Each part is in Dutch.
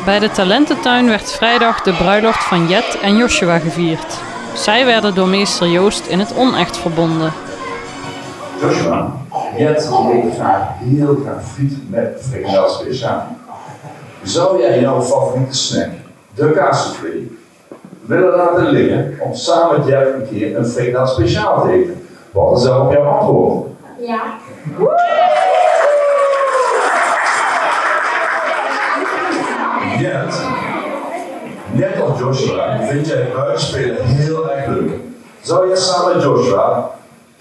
Bij de talententuin werd vrijdag de bruiloft van Jet en Joshua gevierd. Zij werden door meester Joost in het onecht verbonden. Joshua, Jet eet heel graag friet met frikandel speciaal. Zou jij jouw favoriete snack, de kaassoufflé, willen laten liggen om samen met Jet een keer een frikandel speciaal te eten? Wat is daarop jouw antwoord? Ja. Jet, net als Joshua, vind jij buitenspelen heel erg leuk. Zou jij samen met Joshua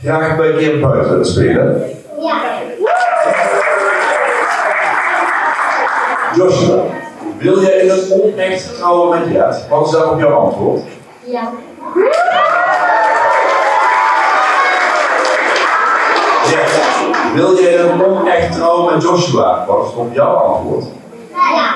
graag bij een keer buiten willen spelen? Ja. Joshua, wil jij in het onecht trouwen met Jet? Wat is daarop jouw antwoord? Ja. Jet, wil jij in het onecht trouwen met Joshua? Wat is op jouw antwoord? Ja.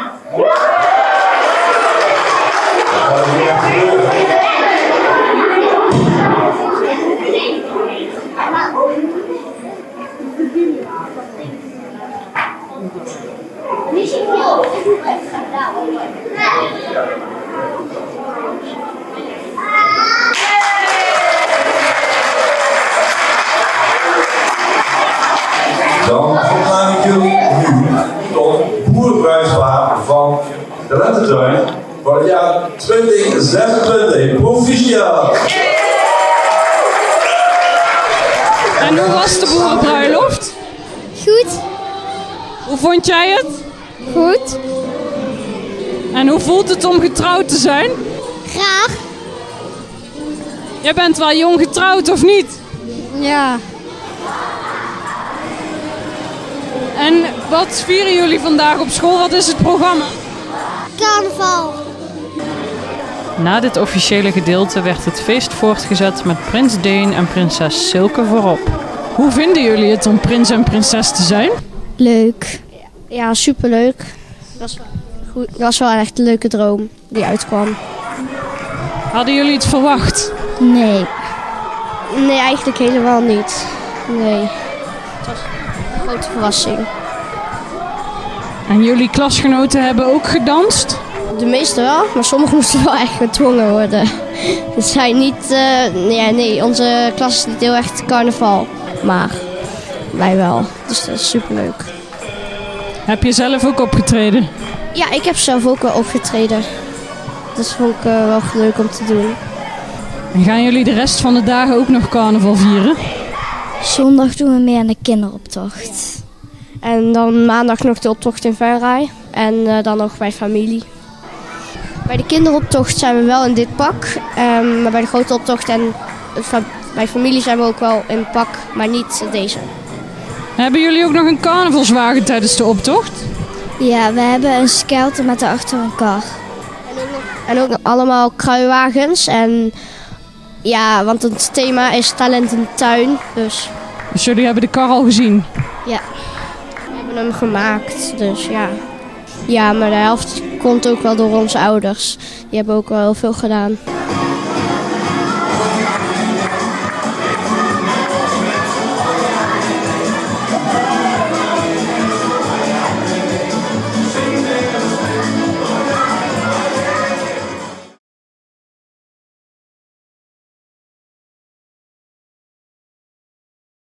Dan verklaar ik jullie nu tot boerprijswinnaar van de Talententuin voor het jaar 2026. Proficiat! En hoe was de boerenbruiloft? Goed, Hoe vond jij het? goed, En hoe voelt het om getrouwd te zijn? graag. Jij bent wel jong getrouwd, of niet? Ja, En wat vieren jullie vandaag op school? Wat is het programma? carnaval. Na dit officiële gedeelte werd het feest voortgezet met prins Deen en prinses Silke voorop. Hoe vinden jullie het om prins en prinses te zijn? Leuk. Ja, superleuk. Dat was goed. Dat was wel echt een leuke droom die uitkwam. Hadden jullie het verwacht? Nee. Nee, eigenlijk helemaal niet. Nee. Het was een grote verrassing. En jullie klasgenoten hebben ook gedanst? De meeste wel, maar sommigen moesten wel echt gedwongen worden. Het zijn niet... nee, onze klas is niet heel echt carnaval. Maar wij wel. Dus dat is superleuk. Heb je zelf ook opgetreden? Ja, ik heb zelf ook wel opgetreden. Dat vond ik wel leuk om te doen. En gaan jullie de rest van de dagen ook nog carnaval vieren? Zondag doen we mee aan de kinderoptocht. En dan maandag nog de optocht in Verrij. En dan nog bij familie. Bij de kinderoptocht zijn we wel in dit pak. Maar bij de grote optocht en bij familie zijn we ook wel in pak, maar niet deze. Hebben jullie ook nog een carnavalswagen tijdens de optocht? Ja, we hebben een skelter met daarachter een kar. En ook nog allemaal kruiwagens. En ja, want het thema is talententuin. Dus Dus jullie hebben de kar al gezien? ja, we hebben hem gemaakt. Dus ja. Ja, maar de helft komt ook wel door onze ouders. Die hebben ook wel heel veel gedaan.